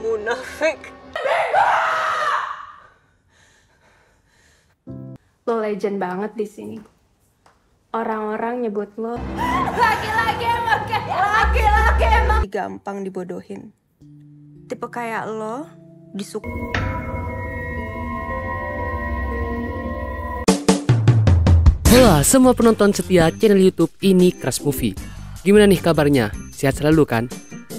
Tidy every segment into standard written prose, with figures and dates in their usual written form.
munafik. Lo legend banget di sini. Orang-orang nyebut lo Laki-laki emang gampang dibodohin. Tipe kayak lo disuka. Halo semua penonton setia channel YouTube ini Crush Movie. Gimana nih kabarnya? Sehat selalu kan?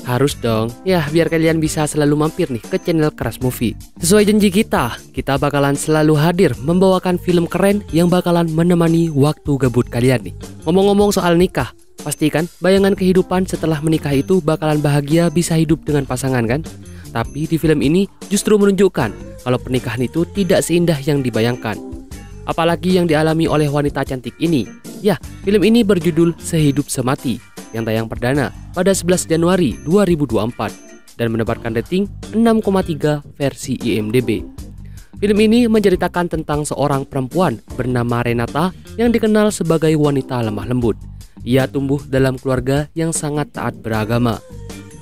Harus dong, ya biar kalian bisa selalu mampir nih ke channel Crush Movie. Sesuai janji kita bakalan selalu hadir membawakan film keren yang bakalan menemani waktu gabut kalian nih. Ngomong-ngomong soal nikah, pastikan bayangan kehidupan setelah menikah itu bakalan bahagia bisa hidup dengan pasangan kan? Tapi di film ini justru menunjukkan kalau pernikahan itu tidak seindah yang dibayangkan. Apalagi yang dialami oleh wanita cantik ini. Ya, film ini berjudul Sehidup Semati yang tayang perdana pada 11 Januari 2024 dan mendapatkan rating 6,3 versi IMDb. Film ini menceritakan tentang seorang perempuan bernama Renata yang dikenal sebagai wanita lemah lembut. Ia tumbuh dalam keluarga yang sangat taat beragama.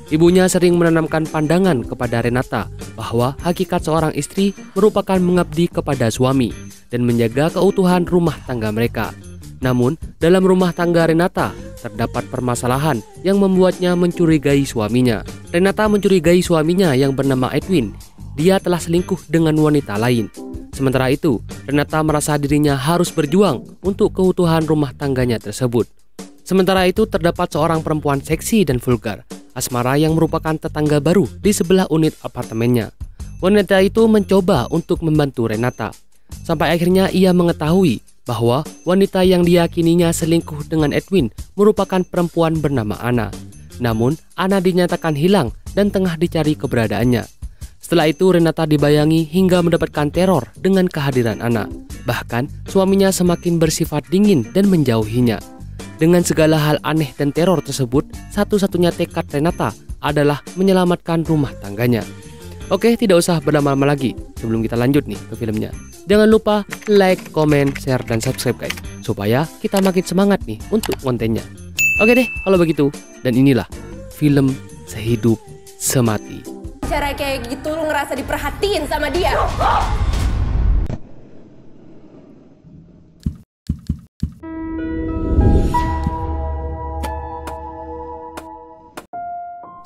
Ibunya sering menanamkan pandangan kepada Renata bahwa hakikat seorang istri merupakan mengabdi kepada suami dan menjaga keutuhan rumah tangga mereka. Namun, dalam rumah tangga Renata terdapat permasalahan yang membuatnya mencurigai suaminya. Renata mencurigai suaminya yang bernama Edwin. Dia telah selingkuh dengan wanita lain. Sementara itu, Renata merasa dirinya harus berjuang untuk keutuhan rumah tangganya tersebut. Sementara itu, terdapat seorang perempuan seksi dan vulgar, Asmara, yang merupakan tetangga baru di sebelah unit apartemennya. Wanita itu mencoba untuk membantu Renata. Sampai akhirnya ia mengetahui bahwa wanita yang diyakininya selingkuh dengan Edwin merupakan perempuan bernama Ana. Namun, Ana dinyatakan hilang dan tengah dicari keberadaannya. Setelah itu, Renata dibayangi hingga mendapatkan teror dengan kehadiran Ana. Bahkan, suaminya semakin bersifat dingin dan menjauhinya. Dengan segala hal aneh dan teror tersebut, satu-satunya tekad Renata adalah menyelamatkan rumah tangganya. Oke, tidak usah berlama-lama lagi. Sebelum kita lanjut nih ke filmnya, jangan lupa like, comment, share, dan subscribe guys, supaya kita makin semangat nih untuk kontennya. Oke deh, kalau begitu. Dan inilah film Sehidup Semati. Cara kayak gitu lu ngerasa diperhatiin sama dia.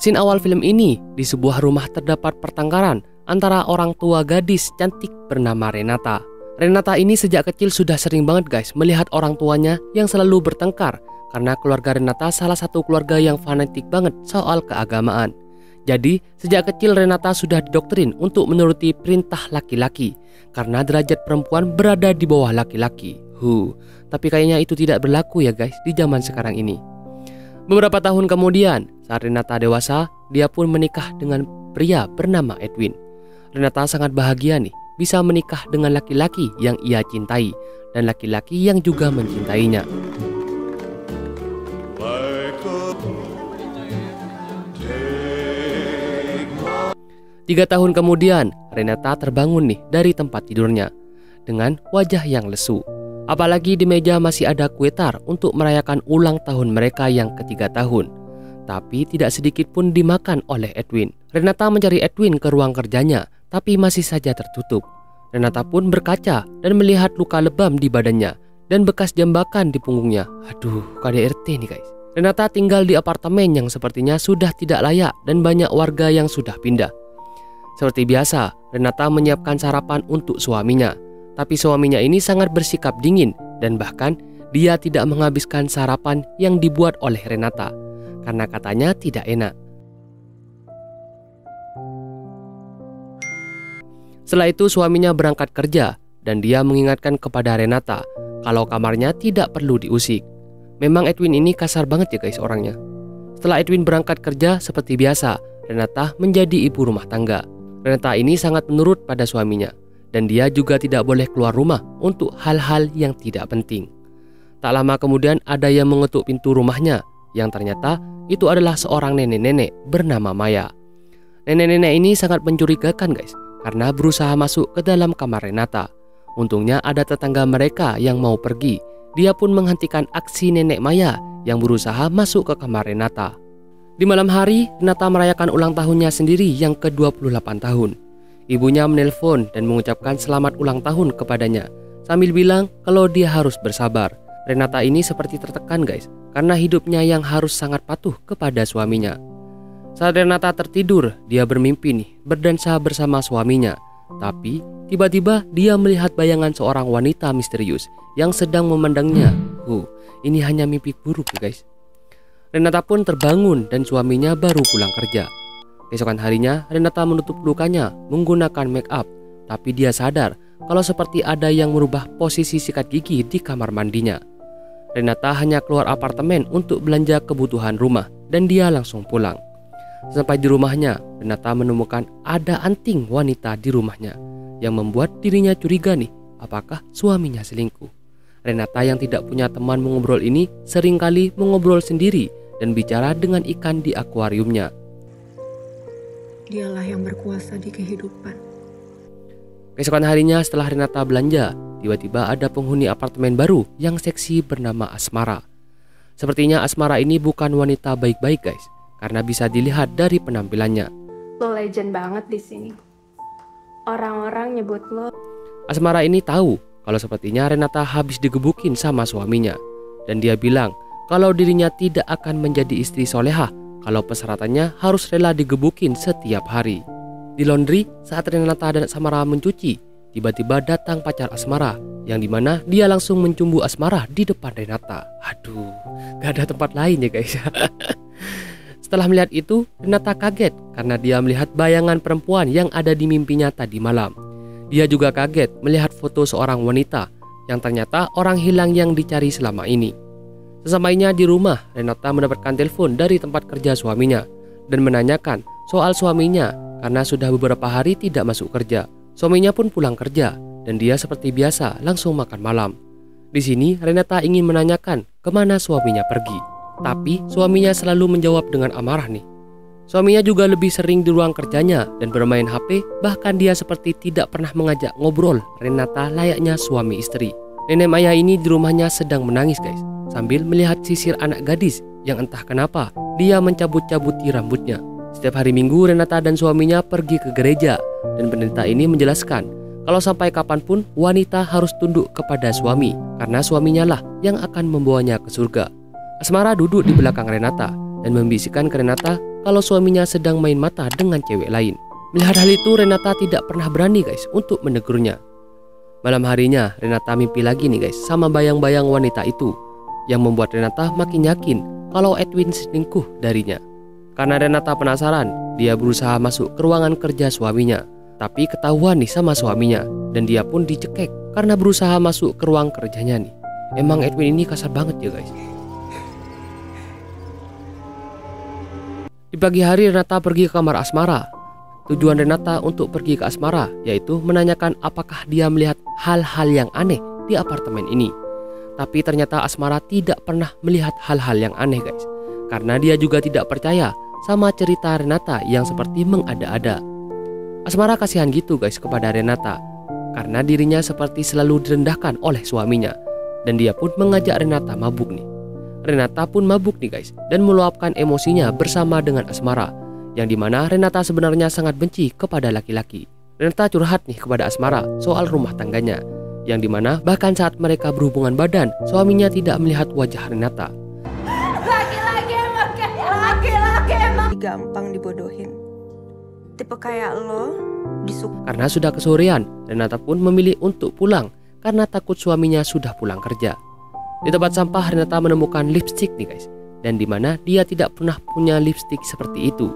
Scene awal film ini, di sebuah rumah terdapat pertengkaran antara orang tua gadis cantik bernama Renata. Renata ini sejak kecil sudah sering banget guys melihat orang tuanya yang selalu bertengkar karena keluarga Renata salah satu keluarga yang fanatik banget soal keagamaan. Jadi, sejak kecil Renata sudah didoktrin untuk menuruti perintah laki-laki karena derajat perempuan berada di bawah laki-laki. Tapi kayaknya itu tidak berlaku ya guys di zaman sekarang ini. Beberapa tahun kemudian, saat Renata dewasa, dia pun menikah dengan pria bernama Edwin. Renata sangat bahagia nih bisa menikah dengan laki-laki yang ia cintai dan laki-laki yang juga mencintainya. Tiga tahun kemudian, Renata terbangun nih dari tempat tidurnya dengan wajah yang lesu. Apalagi di meja masih ada kue tar untuk merayakan ulang tahun mereka yang ketiga tahun. Tapi tidak sedikit pun dimakan oleh Edwin. Renata mencari Edwin ke ruang kerjanya, tapi masih saja tertutup. Renata pun berkaca dan melihat luka lebam di badannya dan bekas jambakan di punggungnya. Aduh, KDRT nih guys. Renata tinggal di apartemen yang sepertinya sudah tidak layak dan banyak warga yang sudah pindah. Seperti biasa, Renata menyiapkan sarapan untuk suaminya. Tapi suaminya ini sangat bersikap dingin dan bahkan dia tidak menghabiskan sarapan yang dibuat oleh Renata karena katanya tidak enak. Setelah itu suaminya berangkat kerja dan dia mengingatkan kepada Renata kalau kamarnya tidak perlu diusik. Memang Edwin ini kasar banget ya guys orangnya. Setelah Edwin berangkat kerja seperti biasa, Renata menjadi ibu rumah tangga. Renata ini sangat menurut pada suaminya. Dan dia juga tidak boleh keluar rumah untuk hal-hal yang tidak penting. Tak lama kemudian ada yang mengetuk pintu rumahnya, yang ternyata itu adalah seorang nenek-nenek bernama Maya. Nenek-nenek ini sangat mencurigakan guys, karena berusaha masuk ke dalam kamar Renata. Untungnya ada tetangga mereka yang mau pergi. Dia pun menghentikan aksi nenek Maya yang berusaha masuk ke kamar Renata. Di malam hari, Renata merayakan ulang tahunnya sendiri yang ke-28 tahun. Ibunya menelpon dan mengucapkan selamat ulang tahun kepadanya, sambil bilang kalau dia harus bersabar. Renata ini seperti tertekan guys, karena hidupnya yang harus sangat patuh kepada suaminya. Saat Renata tertidur, dia bermimpi nih, berdansa bersama suaminya. Tapi, tiba-tiba dia melihat bayangan seorang wanita misterius yang sedang memandangnya. Ini hanya mimpi buruk ya guys. Renata pun terbangun dan suaminya baru pulang kerja. Keesokan harinya, Renata menutup lukanya menggunakan make up. Tapi dia sadar kalau seperti ada yang merubah posisi sikat gigi di kamar mandinya. Renata hanya keluar apartemen untuk belanja kebutuhan rumah dan dia langsung pulang. Sampai di rumahnya, Renata menemukan ada anting wanita di rumahnya yang membuat dirinya curiga nih, apakah suaminya selingkuh. Renata yang tidak punya teman mengobrol ini seringkali mengobrol sendiri dan bicara dengan ikan di akuariumnya. Dialah yang berkuasa di kehidupan. Keesokan harinya setelah Renata belanja, tiba-tiba ada penghuni apartemen baru yang seksi bernama Asmara. Sepertinya Asmara ini bukan wanita baik-baik guys, karena bisa dilihat dari penampilannya. Lo legend banget di sini. Orang-orang nyebut lo. Asmara ini tahu kalau sepertinya Renata habis digebukin sama suaminya. Dan dia bilang kalau dirinya tidak akan menjadi istri solehah kalau persyaratannya harus rela digebukin setiap hari. Di laundry, saat Renata dan Asmara mencuci, tiba-tiba datang pacar Asmara, yang dimana dia langsung mencumbu Asmara di depan Renata. Aduh, gak ada tempat lain ya guys. Setelah melihat itu, Renata kaget karena dia melihat bayangan perempuan yang ada di mimpinya tadi malam. Dia juga kaget melihat foto seorang wanita yang ternyata orang hilang yang dicari selama ini. Sesampainya di rumah, Renata mendapatkan telepon dari tempat kerja suaminya dan menanyakan soal suaminya karena sudah beberapa hari tidak masuk kerja. Suaminya pun pulang kerja dan dia seperti biasa langsung makan malam. Di sini Renata ingin menanyakan kemana suaminya pergi. Tapi suaminya selalu menjawab dengan amarah nih. Suaminya juga lebih sering di ruang kerjanya dan bermain HP. Bahkan dia seperti tidak pernah mengajak ngobrol Renata layaknya suami istri. Nenek Maya ini di rumahnya sedang menangis guys, sambil melihat sisir anak gadis yang entah kenapa dia mencabut-cabuti rambutnya. Setiap hari Minggu Renata dan suaminya pergi ke gereja. Dan pendeta ini menjelaskan kalau sampai kapanpun wanita harus tunduk kepada suami, karena suaminya lah yang akan membawanya ke surga. Asmara duduk di belakang Renata dan membisikkan ke Renata kalau suaminya sedang main mata dengan cewek lain. Melihat hal itu, Renata tidak pernah berani guys untuk menegurnya. Malam harinya Renata mimpi lagi nih guys sama bayang-bayang wanita itu, yang membuat Renata makin yakin kalau Edwin selingkuh darinya. Karena Renata penasaran, dia berusaha masuk ke ruangan kerja suaminya, tapi ketahuan nih sama suaminya dan dia pun dicekek karena berusaha masuk ke ruang kerjanya nih. Emang Edwin ini kasar banget ya guys. Di pagi hari Renata pergi ke kamar Asmara. Tujuan Renata untuk pergi ke Asmara yaitu menanyakan apakah dia melihat hal-hal yang aneh di apartemen ini. Tapi ternyata Asmara tidak pernah melihat hal-hal yang aneh guys, karena dia juga tidak percaya sama cerita Renata yang seperti mengada-ada. Asmara kasihan gitu guys kepada Renata, karena dirinya seperti selalu direndahkan oleh suaminya. Dan dia pun mengajak Renata mabuk nih. Renata pun mabuk nih guys dan meluapkan emosinya bersama dengan Asmara, yang dimana Renata sebenarnya sangat benci kepada laki-laki. Renata curhat nih kepada Asmara soal rumah tangganya, yang dimana bahkan saat mereka berhubungan badan, suaminya tidak melihat wajah Renata. Laki-laki emang gampang dibodohin. Tipe kayak lo disuka. Karena sudah kesorean, Renata pun memilih untuk pulang karena takut suaminya sudah pulang kerja. Di tempat sampah Renata menemukan lipstik nih guys, dan dimana dia tidak pernah punya lipstik seperti itu.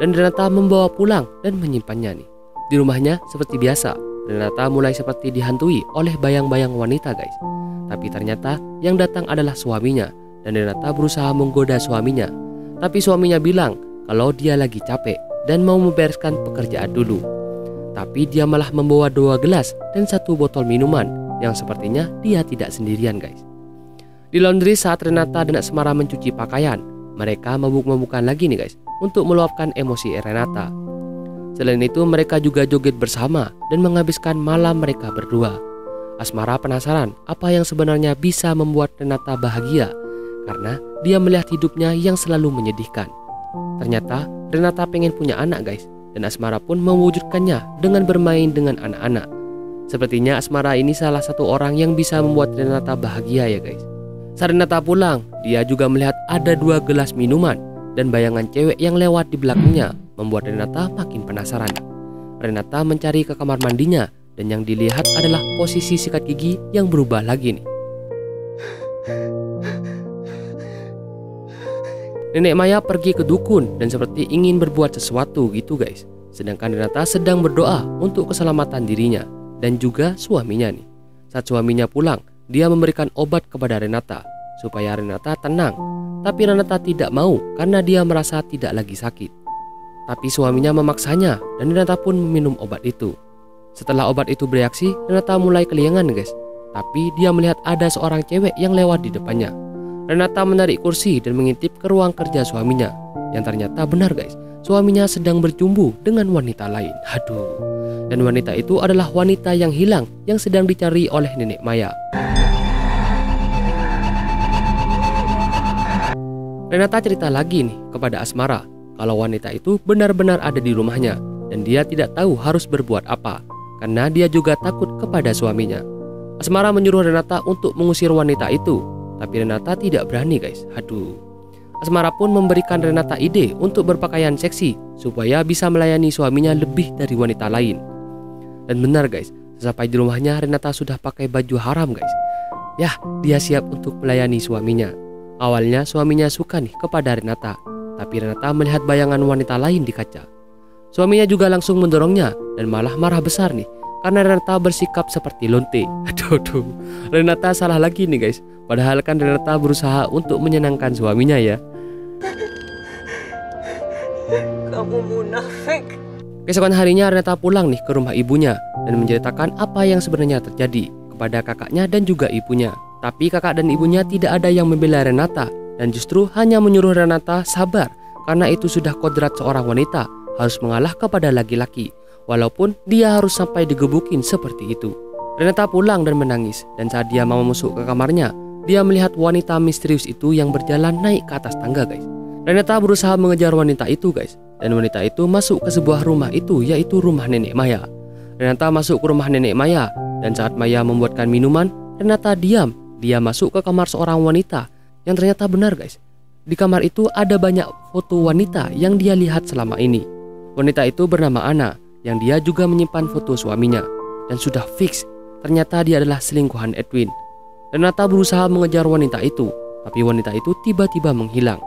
Dan Renata membawa pulang dan menyimpannya nih. Di rumahnya seperti biasa, Renata mulai seperti dihantui oleh bayang-bayang wanita guys. Tapi ternyata yang datang adalah suaminya, dan Renata berusaha menggoda suaminya. Tapi suaminya bilang kalau dia lagi capek dan mau membereskan pekerjaan dulu. Tapi dia malah membawa 2 gelas dan 1 botol minuman yang sepertinya dia tidak sendirian guys. Di laundry saat Renata dan Asmara mencuci pakaian, mereka mabuk-mabukan lagi nih guys untuk meluapkan emosi Renata. Selain itu mereka juga joget bersama dan menghabiskan malam mereka berdua. Asmara penasaran apa yang sebenarnya bisa membuat Renata bahagia, karena dia melihat hidupnya yang selalu menyedihkan. Ternyata Renata pengen punya anak guys, dan Asmara pun mewujudkannya dengan bermain dengan anak-anak. Sepertinya Asmara ini salah satu orang yang bisa membuat Renata bahagia ya guys. Saat Renata pulang, dia juga melihat ada 2 gelas minuman dan bayangan cewek yang lewat di belakangnya membuat Renata makin penasaran. Renata mencari ke kamar mandinya dan yang dilihat adalah posisi sikat gigi yang berubah lagi nih. Nenek Maya pergi ke dukun dan seperti ingin berbuat sesuatu gitu guys. Sedangkan Renata sedang berdoa untuk keselamatan dirinya dan juga suaminya nih. Saat suaminya pulang, dia memberikan obat kepada Renata supaya Renata tenang. Tapi Renata tidak mau karena dia merasa tidak lagi sakit. Tapi suaminya memaksanya dan Renata pun meminum obat itu. Setelah obat itu bereaksi, Renata mulai keliangan guys. Tapi dia melihat ada seorang cewek yang lewat di depannya. Renata menarik kursi dan mengintip ke ruang kerja suaminya. Yang ternyata benar guys, suaminya sedang berjumbu dengan wanita lain. Aduh. Dan wanita itu adalah wanita yang hilang yang sedang dicari oleh Nenek Maya. Renata cerita lagi nih kepada Asmara kalau wanita itu benar-benar ada di rumahnya dan dia tidak tahu harus berbuat apa karena dia juga takut kepada suaminya. Asmara menyuruh Renata untuk mengusir wanita itu, tapi Renata tidak berani guys. Aduh. Asmara pun memberikan Renata ide untuk berpakaian seksi supaya bisa melayani suaminya lebih dari wanita lain. Dan benar guys, sampai di rumahnya Renata sudah pakai baju haram guys. Yah, dia siap untuk melayani suaminya. Awalnya suaminya suka nih kepada Renata, tapi Renata melihat bayangan wanita lain di kaca. Suaminya juga langsung mendorongnya dan malah marah besar nih karena Renata bersikap seperti lonte. Aduh, Renata salah lagi nih guys. Padahal kan Renata berusaha untuk menyenangkan suaminya ya. Kamu munafik. Keesokan harinya Renata pulang nih ke rumah ibunya dan menceritakan apa yang sebenarnya terjadi kepada kakaknya dan juga ibunya. Tapi kakak dan ibunya tidak ada yang membela Renata dan justru hanya menyuruh Renata sabar karena itu sudah kodrat seorang wanita harus mengalah kepada laki-laki walaupun dia harus sampai digebukin seperti itu. Renata pulang dan menangis dan saat dia mau masuk ke kamarnya, dia melihat wanita misterius itu yang berjalan naik ke atas tangga guys. Renata berusaha mengejar wanita itu guys, dan wanita itu masuk ke sebuah rumah itu, yaitu rumah Nenek Maya. Renata masuk ke rumah Nenek Maya dan saat Maya membuatkan minuman, Renata diam. Dia masuk ke kamar seorang wanita yang ternyata benar guys. Di kamar itu ada banyak foto wanita yang dia lihat selama ini. Wanita itu bernama Ana yang dia juga menyimpan foto suaminya dan sudah fix ternyata dia adalah selingkuhan Edwin. Renata berusaha mengejar wanita itu, tapi wanita itu tiba-tiba menghilang.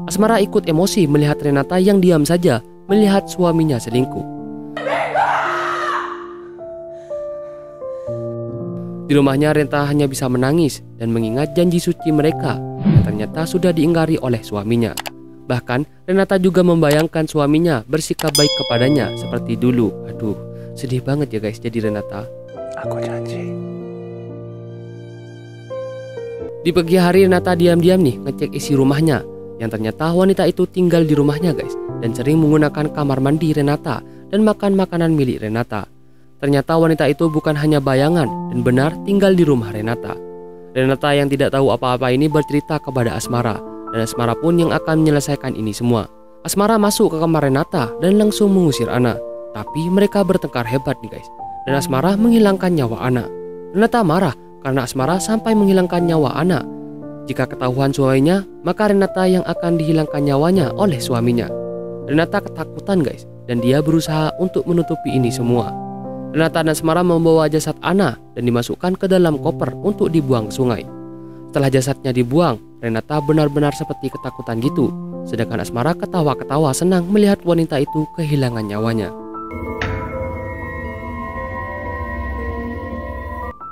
Asmara ikut emosi melihat Renata yang diam saja melihat suaminya selingkuh. Di rumahnya Renata hanya bisa menangis dan mengingat janji suci mereka yang ternyata sudah diingkari oleh suaminya. Bahkan Renata juga membayangkan suaminya bersikap baik kepadanya seperti dulu. Aduh, sedih banget ya guys jadi Renata. Aku janji. Di pagi hari Renata diam-diam nih ngecek isi rumahnya. Yang ternyata wanita itu tinggal di rumahnya guys, dan sering menggunakan kamar mandi Renata dan makan makanan milik Renata. Ternyata wanita itu bukan hanya bayangan dan benar tinggal di rumah Renata. Renata yang tidak tahu apa-apa ini bercerita kepada Asmara, dan Asmara pun yang akan menyelesaikan ini semua. Asmara masuk ke kamar Renata dan langsung mengusir Ana. Tapi mereka bertengkar hebat nih guys, dan Asmara menghilangkan nyawa Ana. Renata marah karena Asmara sampai menghilangkan nyawa Ana. Jika ketahuan suaminya, maka Renata yang akan dihilangkan nyawanya oleh suaminya. Renata ketakutan guys, dan dia berusaha untuk menutupi ini semua. Renata dan Asmara membawa jasad Ana dan dimasukkan ke dalam koper untuk dibuang ke sungai. Setelah jasadnya dibuang, Renata benar-benar seperti ketakutan gitu. Sedangkan Asmara ketawa-ketawa senang melihat wanita itu kehilangan nyawanya.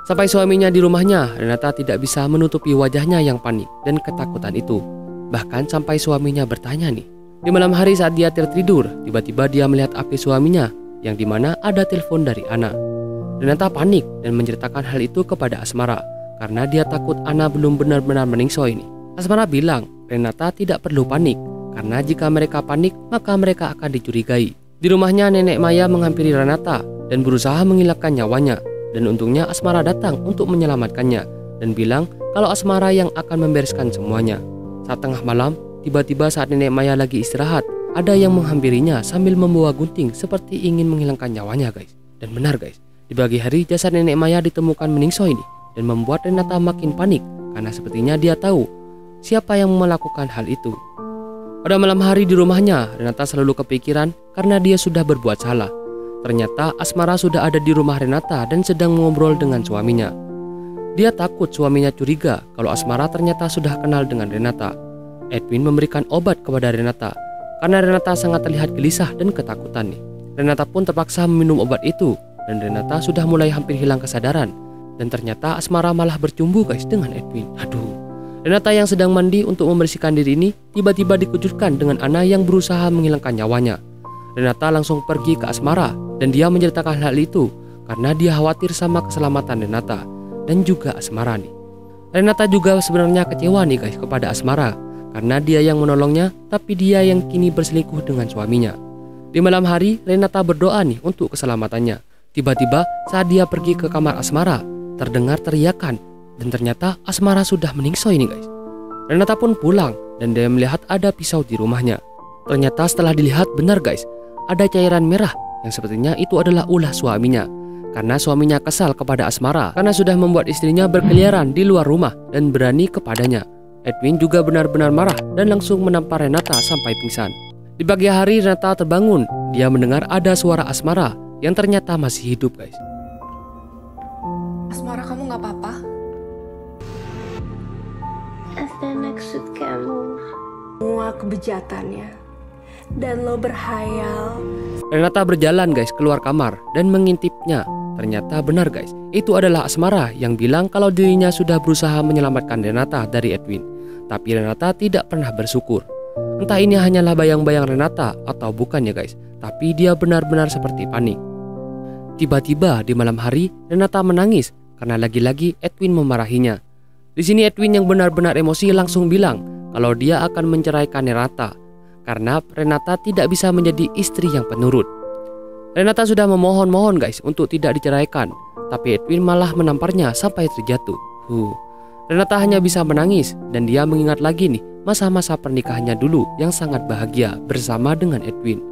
Sampai suaminya di rumahnya, Renata tidak bisa menutupi wajahnya yang panik dan ketakutan itu. Bahkan sampai suaminya bertanya nih. Di malam hari saat dia tertidur, tiba-tiba dia melihat HP suaminya, yang dimana ada telepon dari Ana. Renata panik dan menceritakan hal itu kepada Asmara, karena dia takut Ana belum benar-benar meningsoi nih. Asmara bilang, Renata tidak perlu panik, karena jika mereka panik, maka mereka akan dicurigai. Di rumahnya Nenek Maya menghampiri Renata dan berusaha menghilangkan nyawanya. Dan untungnya Asmara datang untuk menyelamatkannya dan bilang kalau Asmara yang akan membereskan semuanya. Saat tengah malam, tiba-tiba saat Nenek Maya lagi istirahat, ada yang menghampirinya sambil membawa gunting seperti ingin menghilangkan nyawanya guys. Dan benar guys, di pagi hari jasad nenek Maya ditemukan meningsoi nih, dan membuat Renata makin panik karena sepertinya dia tahu siapa yang melakukan hal itu. Pada malam hari di rumahnya, Renata selalu kepikiran karena dia sudah berbuat salah. Ternyata Asmara sudah ada di rumah Renata dan sedang mengobrol dengan suaminya. Dia takut suaminya curiga kalau Asmara ternyata sudah kenal dengan Renata. Edwin memberikan obat kepada Renata karena Renata sangat terlihat gelisah dan ketakutan nih. Renata pun terpaksa meminum obat itu dan Renata sudah mulai hampir hilang kesadaran. Dan ternyata Asmara malah bercumbu guys dengan Edwin. Aduh. Renata yang sedang mandi untuk membersihkan diri ini tiba-tiba dikejutkan dengan Ana yang berusaha menghilangkan nyawanya. Renata langsung pergi ke Asmara dan dia menceritakan hal itu karena dia khawatir sama keselamatan Renata dan juga Asmara nih. Renata juga sebenarnya kecewa nih guys kepada Asmara karena dia yang menolongnya tapi dia yang kini berselingkuh dengan suaminya. Di malam hari Renata berdoa nih untuk keselamatannya. Tiba-tiba saat dia pergi ke kamar Asmara terdengar teriakan dan ternyata Asmara sudah meningsoi nih guys. Renata pun pulang dan dia melihat ada pisau di rumahnya. Ternyata setelah dilihat benar guys, ada cairan merah yang sepertinya itu adalah ulah suaminya. Karena suaminya kesal kepada Asmara karena sudah membuat istrinya berkeliaran di luar rumah dan berani kepadanya. Edwin juga benar-benar marah dan langsung menampar Renata sampai pingsan. Di pagi hari Renata terbangun, dia mendengar ada suara Asmara yang ternyata masih hidup guys. Asmara, kamu gak apa-apa? Apa maksud kamu? Semua kebejatannya. Dan lo berhayal. Renata berjalan guys keluar kamar dan mengintipnya. Ternyata benar guys, itu adalah Asmara yang bilang kalau dirinya sudah berusaha menyelamatkan Renata dari Edwin. Tapi Renata tidak pernah bersyukur. Entah ini hanyalah bayang-bayang Renata atau bukan ya guys, tapi dia benar-benar seperti panik. Tiba-tiba di malam hari Renata menangis karena lagi-lagi Edwin memarahinya. Di sini Edwin yang benar-benar emosi langsung bilang kalau dia akan menceraikan Renata karena Renata tidak bisa menjadi istri yang penurut. Renata sudah memohon-mohon guys untuk tidak diceraikan, tapi Edwin malah menamparnya sampai terjatuh. Renata hanya bisa menangis dan dia mengingat lagi nih masa-masa pernikahannya dulu yang sangat bahagia bersama dengan Edwin.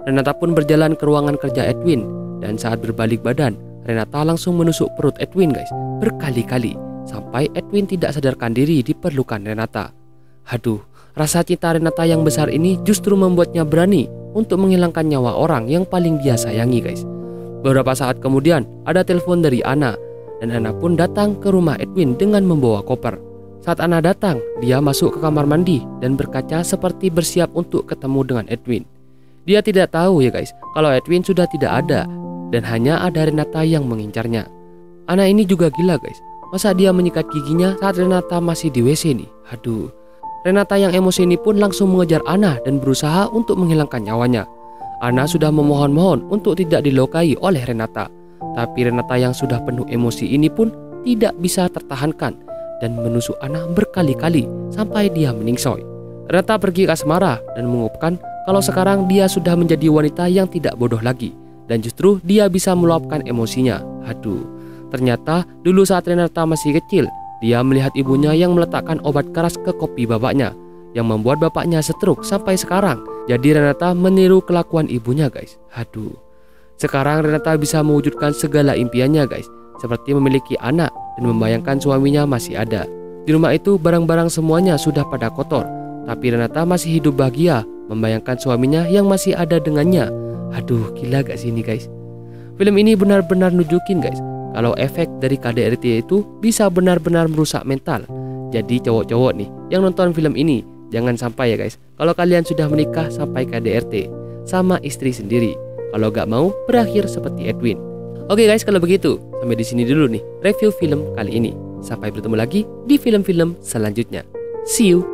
Renata pun berjalan ke ruangan kerja Edwin dan saat berbalik badan, Renata langsung menusuk perut Edwin guys berkali-kali sampai Edwin tidak sadarkan diri diperlukan Renata. Aduh, rasa cinta Renata yang besar ini justru membuatnya berani untuk menghilangkan nyawa orang yang paling dia sayangi guys. Beberapa saat kemudian ada telepon dari Ana dan Ana pun datang ke rumah Edwin dengan membawa koper. Saat Ana datang, dia masuk ke kamar mandi dan berkaca seperti bersiap untuk ketemu dengan Edwin. Dia tidak tahu ya guys kalau Edwin sudah tidak ada dan hanya ada Renata yang mengincarnya. Ana ini juga gila guys. Masa dia menyikat giginya saat Renata masih di WC nih. Aduh. Renata yang emosi ini pun langsung mengejar Ana dan berusaha untuk menghilangkan nyawanya. Ana sudah memohon-mohon untuk tidak dilukai oleh Renata. Tapi Renata yang sudah penuh emosi ini pun tidak bisa tertahankan dan menusuk Ana berkali-kali sampai dia meningsoi. Renata pergi ke Asmara dan mengungkapkan kalau sekarang dia sudah menjadi wanita yang tidak bodoh lagi dan justru dia bisa meluapkan emosinya. Aduh, ternyata dulu saat Renata masih kecil, dia melihat ibunya yang meletakkan obat keras ke kopi bapaknya yang membuat bapaknya stroke sampai sekarang. Jadi Renata meniru kelakuan ibunya guys. Aduh. Sekarang Renata bisa mewujudkan segala impiannya guys, seperti memiliki anak dan membayangkan suaminya masih ada. Di rumah itu barang-barang semuanya sudah pada kotor, tapi Renata masih hidup bahagia membayangkan suaminya yang masih ada dengannya. Aduh, gila gak sih ini guys? Film ini benar-benar nunjukin guys kalau efek dari KDRT itu bisa benar-benar merusak mental. Jadi cowok-cowok nih yang nonton film ini, jangan sampai ya guys kalau kalian sudah menikah sampai KDRT sama istri sendiri. Kalau gak mau berakhir seperti Edwin. Oke guys, kalau begitu sampai di sini dulu nih review film kali ini. Sampai bertemu lagi di film-film selanjutnya. See you.